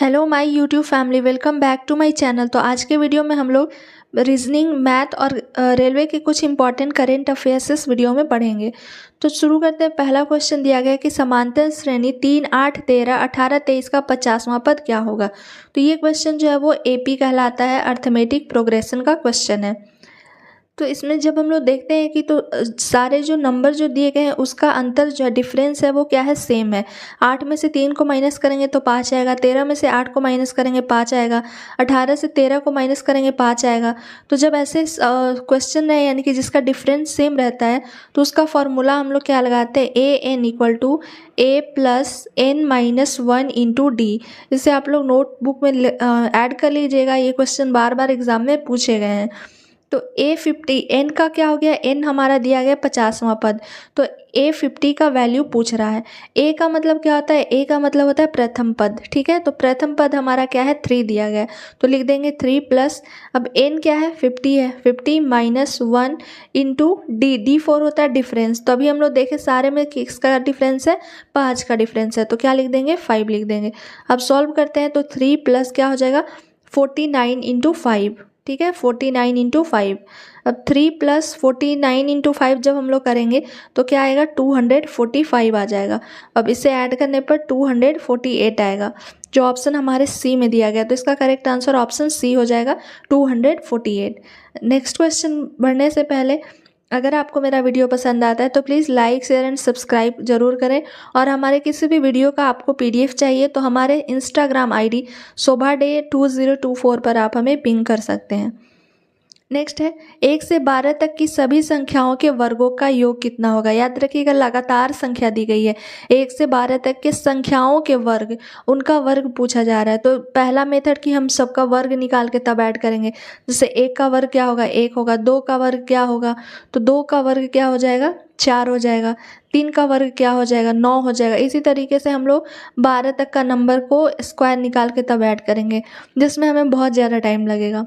Hello my YouTube family, welcome back to my channel. तो आज के वीडियो में हम लोग रीजनिंग, मैथ और रेलवे के कुछ इंपॉर्टेंट करेंट अफेयर्स इस वीडियो में पढ़ेंगे। तो शुरू करते हैं। पहला क्वेश्चन दिया गया है कि समांतर श्रेणी 3, 8, 13, 18, 23 का 50वां पद क्या होगा। तो ये क्वेश्चन जो है वो एपी कहलाता है, अर्थमेटिक प्रोग्रेशन का क्वेश्चन है। तो इसमें जब हम लोग देखते हैं कि तो सारे जो नंबर जो दिए गए हैं उसका अंतर जो है, डिफरेंस है, वो क्या है, सेम है। 8 में से 3 को माइनस करेंगे तो 5 आएगा, 13 में से 8 को माइनस करेंगे 5 आएगा, 18 से 13 को माइनस करेंगे 5 आएगा। तो जब ऐसे क्वेश्चन है यानी कि जिसका डिफरेंस सेम रहता है तो उसका फॉर्मूला हम लोग क्या लगाते हैं, A N equal to A plus N minus 1 into D. इसे आप लोग नोटबुक में ऐड कर लीजिएगा, ये क्वेश्चन बार बार एग्जाम में पूछे गए हैं। तो A50 n का क्या हो गया, n हमारा दिया गया 50वां पद, तो A50 का वैल्यू पूछ रहा है। A का मतलब क्या होता है, A का मतलब होता है प्रथम पद, ठीक है। तो प्रथम पद हमारा क्या है, 3 दिया गया है, तो लिख देंगे 3 प्लस, अब n क्या है, 50 है, 50 माइनस 1 इंटू डी, D4 होता है डिफरेंस। तो अभी हम लोग देखें सारे में किसका डिफरेंस है, 5 का डिफरेंस है, तो क्या लिख देंगे, 5 लिख देंगे। अब सॉल्व करते हैं तो 3 प्लस क्या हो जाएगा, 49 इंटू 5, ठीक है, 49 इंटू 5। अब 3 प्लस 49 इंटू 5 जब हम लोग करेंगे तो क्या आएगा, 245 आ जाएगा। अब इसे ऐड करने पर 248 आएगा, जो ऑप्शन हमारे सी में दिया गया। तो इसका करेक्ट आंसर ऑप्शन सी हो जाएगा, 248। नेक्स्ट क्वेश्चन बढ़ने से पहले अगर आपको मेरा वीडियो पसंद आता है तो please like, share and subscribe जरूर करें। और हमारे किसी भी वीडियो का आपको पीडीएफ चाहिए तो हमारे इंस्टाग्राम आईडी sobhade2024 पर आप हमें पिंग कर सकते हैं। नेक्स्ट है, 1 से 12 तक की सभी संख्याओं के वर्गों का योग कितना होगा। याद रखिएगा, लगातार संख्या दी गई है, 1 से 12 तक के संख्याओं के वर्ग, उनका वर्ग पूछा जा रहा है। तो पहला मेथड कि हम सबका वर्ग निकाल के तब ऐड करेंगे। जैसे 1 का वर्ग क्या होगा, 1 होगा, 2 का वर्ग क्या होगा, तो 2 का वर्ग क्या हो जाएगा, 4 हो जाएगा, 3 का वर्ग क्या हो जाएगा, 9 हो जाएगा। इसी तरीके से हम लोग 12 तक का नंबर को स्क्वायर निकाल के तब ऐड करेंगे, जिसमें हमें बहुत ज़्यादा टाइम लगेगा।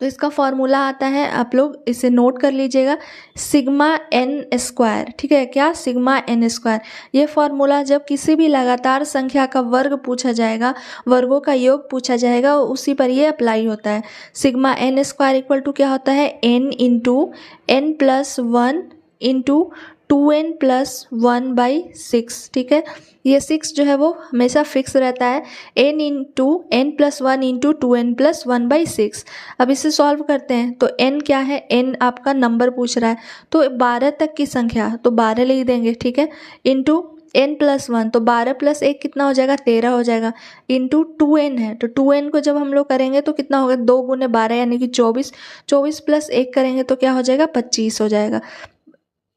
तो इसका फॉर्मूला आता है, आप लोग इसे नोट कर लीजिएगा, सिग्मा एन स्क्वायर, ठीक है, क्या, सिग्मा एन स्क्वायर। ये फॉर्मूला जब किसी भी लगातार संख्या का वर्ग पूछा जाएगा, वर्गों का योग पूछा जाएगा, उसी पर ये अप्लाई होता है। Sigma n square equal to क्या होता है, n into n plus 1 into 2n plus 1/6, ठीक है। ये 6 जो है वो हमेशा फिक्स रहता है, n into n plus 1 into 2n plus 1/6। अब इसे सॉल्व करते हैं तो n क्या है, n आपका नंबर पूछ रहा है, तो 12 तक की संख्या, तो 12 लिख देंगे, ठीक है, इंटू n प्लस 1, तो 12 प्लस 1 कितना हो जाएगा, 13 हो जाएगा, इंटू 2n है, तो 2n को जब हम लोग करेंगे तो कितना होगा, 2 गुने 12 यानी कि 24, 24 प्लस 1 करेंगे तो क्या हो जाएगा, 25 हो जाएगा।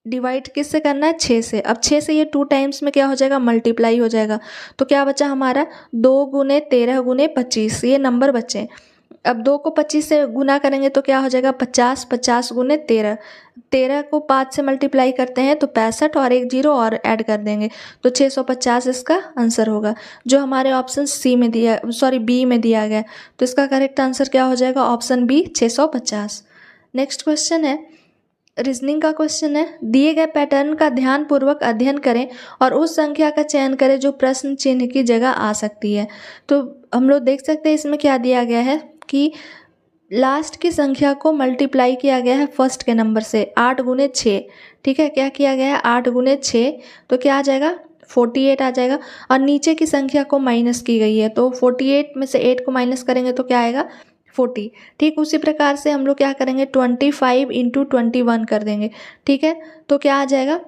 डिवाइड किससे करना है, 6 से। अब 6 से ये 2 टाइम्स में क्या हो जाएगा, मल्टीप्लाई हो जाएगा। तो क्या बचा हमारा, 2 गुने 13 गुने 25, ये नंबर बचे। अब 2 को 25 से गुना करेंगे तो क्या हो जाएगा, 50, 50 गुने 13, 13 को 5 से मल्टीप्लाई करते हैं तो 65 और 1 0 और ऐड कर देंगे तो 650 इसका आंसर होगा, जो हमारे ऑप्शन सी में दिया, सॉरी बी में दिया गया। तो इसका करेक्ट आंसर क्या हो जाएगा, ऑप्शन बी, 650। नेक्स्ट क्वेश्चन है, रीजनिंग का क्वेश्चन है, दिए गए पैटर्न का ध्यानपूर्वक अध्ययन करें और उस संख्या का चयन करें जो प्रश्न चिन्ह की जगह आ सकती है। तो हम लोग देख सकते हैं इसमें क्या दिया गया है कि लास्ट की संख्या को मल्टीप्लाई किया गया है फर्स्ट के नंबर से, 8 गुने 6, ठीक है, क्या किया गया है, 8 गुने 6, तो क्या आ जाएगा, 48 आ जाएगा। और नीचे की संख्या को माइनस की गई है, तो 48 में से 8 को माइनस करेंगे तो क्या आएगा, 40। ठीक उसी प्रकार से हम लोग क्या करेंगे, 25 इंटू 21 कर देंगे, ठीक है, तो क्या आ जाएगा,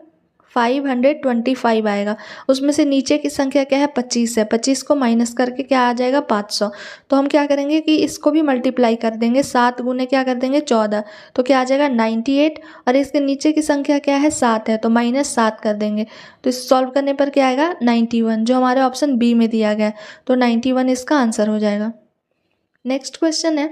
525 आएगा। उसमें से नीचे की संख्या क्या है, 25 है, 25 को माइनस करके क्या आ जाएगा, 500। तो हम क्या करेंगे कि इसको भी मल्टीप्लाई कर देंगे, 7 गुने क्या कर देंगे, 14, तो क्या आ जाएगा 98। और इसके नीचे की संख्या क्या है, 7 है, तो -7 कर देंगे, तो इस सॉल्व करने पर क्या आएगा, 91, जो हमारे ऑप्शन बी में दिया गया है। तो 91 इसका आंसर हो जाएगा। नेक्स्ट क्वेश्चन है,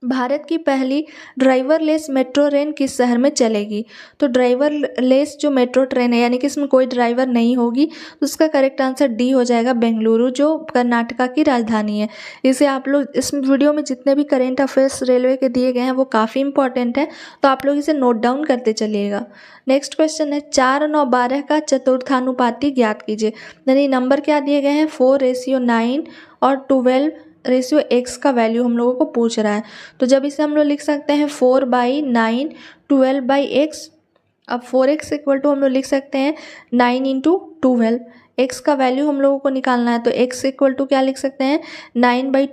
भारत की पहली ड्राइवरलेस मेट्रो ट्रेन किस शहर में चलेगी? तो ड्राइवरलेस जो मेट्रो ट्रेन है यानी कि इसमें कोई ड्राइवर नहीं होगी, तो उसका करेक्ट आंसर डी हो जाएगा, बेंगलुरु, जो कर्नाटका की राजधानी है। इसे आप लोग इस वीडियो में जितने भी करेंट अफेयर्स रेलवे के दिए गए हैं वो काफ़ी इंपॉर्टेंट है, तो आप लोग इसे नोट डाउन करते चलिएगा। नेक्स्ट क्वेश्चन है 4, 9, 12 का चतुर्थानुपाती ज्ञात कीजिए। यानी नंबर क्या दिए गए हैं 4:9 और 12:x का वैल्यू हम लोगों को पूछ रहा है। तो जब इसे हम लोग लिख सकते हैं 4/9 12/x। अब 4x इक्वल टू हम लोग लिख सकते हैं 9 × 12। x का वैल्यू हम लोगों को निकालना है, तो x इक्वल टू क्या लिख सकते हैं 9 ×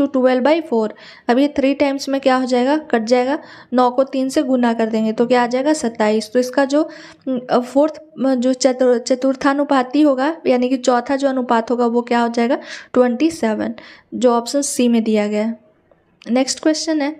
12/4। अब ये 3 टाइम्स में क्या हो जाएगा, कट जाएगा, 9 को 3 से गुना कर देंगे तो क्या आ जाएगा 27। तो इसका जो फोर्थ जो चतुर्थानुपाती होगा यानी कि चौथा जो अनुपात होगा वो क्या हो जाएगा 27, जो ऑप्शन सी में दिया गया है। नेक्स्ट क्वेश्चन है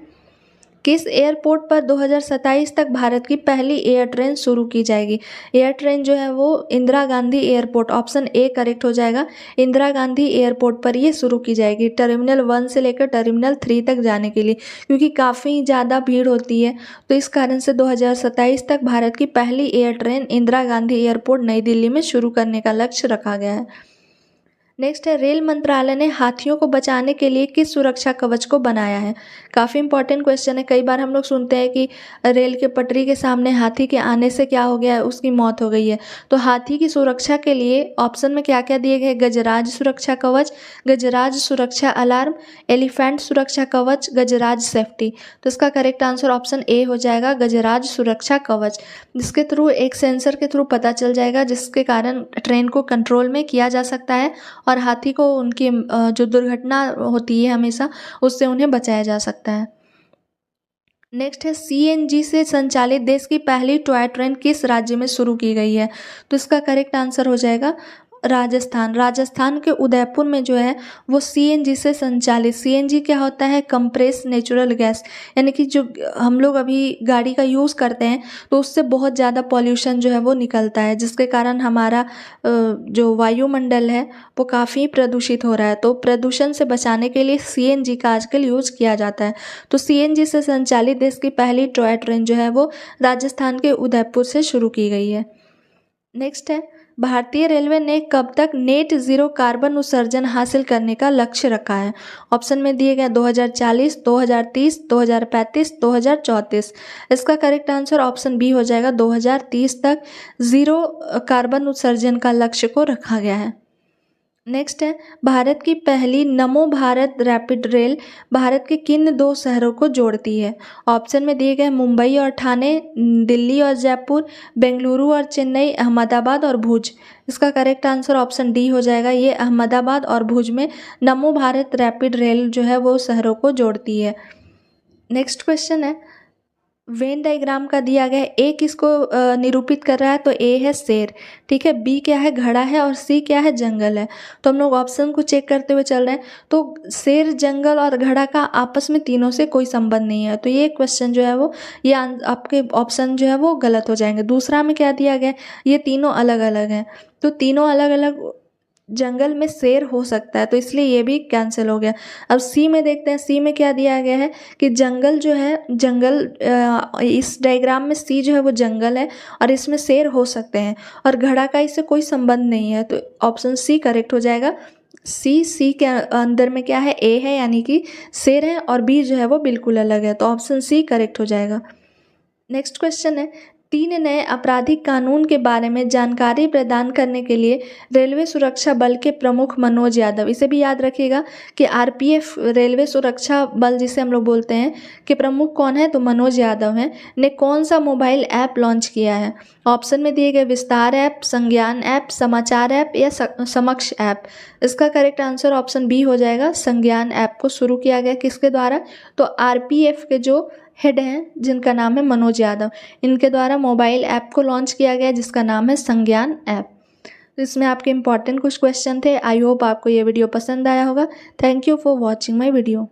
किस एयरपोर्ट पर 2027 तक भारत की पहली एयर ट्रेन शुरू की जाएगी? एयर ट्रेन जो है वो Indira Gandhi airport, option A correct हो जाएगा, इंदिरा गांधी एयरपोर्ट पर ये शुरू की जाएगी टर्मिनल 1 से लेकर टर्मिनल 3 तक जाने के लिए, क्योंकि काफ़ी ज़्यादा भीड़ होती है, तो इस कारण से 2027 तक भारत की पहली air train Indira Gandhi airport नई दिल्ली में शुरू करने का लक्ष्य रखा गया है। नेक्स्ट है रेल मंत्रालय ने हाथियों को बचाने के लिए किस सुरक्षा कवच को बनाया है? काफ़ी इंपॉर्टेंट क्वेश्चन है। कई बार हम लोग सुनते हैं कि रेल के पटरी के सामने हाथी के आने से क्या हो गया है, उसकी मौत हो गई है। तो हाथी की सुरक्षा के लिए ऑप्शन में क्या क्या दिए गए, गजराज सुरक्षा कवच, गजराज सुरक्षा अलार्म, एलिफेंट सुरक्षा कवच, गजराज सेफ्टी। तो इसका करेक्ट आंसर ऑप्शन ए हो जाएगा, गजराज सुरक्षा कवच, जिसके थ्रू एक सेंसर के थ्रू पता चल जाएगा, जिसके कारण ट्रेन को कंट्रोल में किया जा सकता है और हाथी को उनकी जो दुर्घटना होती है हमेशा, उससे उन्हें बचाया जा सकता है। नेक्स्ट है सीएनजी से संचालित देश की पहली टॉय ट्रेन किस राज्य में शुरू की गई है? तो इसका करेक्ट आंसर हो जाएगा राजस्थान। राजस्थान के उदयपुर में जो है वो सीएनजी से संचालित, सीएनजी क्या होता है कंप्रेस नेचुरल गैस, यानी कि जो हम लोग अभी गाड़ी का यूज़ करते हैं तो उससे बहुत ज़्यादा पॉल्यूशन जो है वो निकलता है, जिसके कारण हमारा जो वायुमंडल है वो काफ़ी प्रदूषित हो रहा है। तो प्रदूषण से बचाने के लिए सीएनजी का आजकल यूज़ किया जाता है। तो सीएनजी से संचालित देश की पहली टॉय ट्रेन जो है वो राजस्थान के उदयपुर से शुरू की गई है। नेक्स्ट है भारतीय रेलवे ने कब तक नेट ज़ीरो कार्बन उत्सर्जन हासिल करने का लक्ष्य रखा है? ऑप्शन में दिए गए 2040, 2030, 2035, 2034। इसका करेक्ट आंसर ऑप्शन बी हो जाएगा, 2030 तक ज़ीरो कार्बन उत्सर्जन का लक्ष्य को रखा गया है। नेक्स्ट है भारत की पहली नमो भारत रैपिड रेल भारत के किन 2 शहरों को जोड़ती है? ऑप्शन में दिए गए मुंबई और ठाणे, दिल्ली और जयपुर, बेंगलुरु और चेन्नई, अहमदाबाद और भुज। इसका करेक्ट आंसर ऑप्शन डी हो जाएगा, ये अहमदाबाद और भुज में नमो भारत रैपिड रेल जो है वो शहरों को जोड़ती है। नेक्स्ट क्वेश्चन है वेन डायग्राम का दिया गया है, ए किसको निरूपित कर रहा है? तो ए है शेर, ठीक है, बी क्या है घड़ा है और सी क्या है जंगल है। तो हम लोग ऑप्शन को चेक करते हुए चल रहे हैं, तो शेर, जंगल और घड़ा का आपस में तीनों से कोई संबंध नहीं है, तो ये क्वेश्चन जो है वो ये आपके ऑप्शन जो है वो गलत हो जाएंगे। दूसरा में क्या दिया गया है, ये तीनों अलग अलग हैं, तो तीनों अलग अलग जंगल में शेर हो सकता है, तो इसलिए ये भी कैंसिल हो गया। अब सी में देखते हैं, सी में क्या दिया गया है कि जंगल जो है, जंगल इस डायग्राम में सी जो है वो जंगल है और इसमें शेर हो सकते हैं और घड़ा का इससे कोई संबंध नहीं है, तो ऑप्शन सी करेक्ट हो जाएगा। सी के अंदर में क्या है ए है यानी कि शेर है और बी जो है वो बिल्कुल अलग है, तो ऑप्शन सी करेक्ट हो जाएगा। नेक्स्ट क्वेश्चन है 3 नए आपराधिक कानून के बारे में जानकारी प्रदान करने के लिए रेलवे सुरक्षा बल के प्रमुख मनोज यादव, इसे भी याद रखिएगा कि आरपीएफ रेलवे सुरक्षा बल जिसे हम लोग बोलते हैं कि प्रमुख कौन है, तो मनोज यादव हैं, ने कौन सा मोबाइल ऐप लॉन्च किया है? ऑप्शन में दिए गए विस्तार ऐप, संज्ञान ऐप, समाचार ऐप या समक्ष ऐप। इसका करेक्ट आंसर ऑप्शन बी हो जाएगा, संज्ञान ऐप को शुरू किया गया किसके द्वारा? तो आरपीएफ के जो हेड हैं जिनका नाम है मनोज यादव, इनके द्वारा मोबाइल ऐप को लॉन्च किया गया जिसका नाम है संज्ञान ऐप। तो इसमें आपके इंपॉर्टेंट कुछ क्वेश्चन थे। आई होप आपको ये वीडियो पसंद आया होगा। Thank you for watching my video.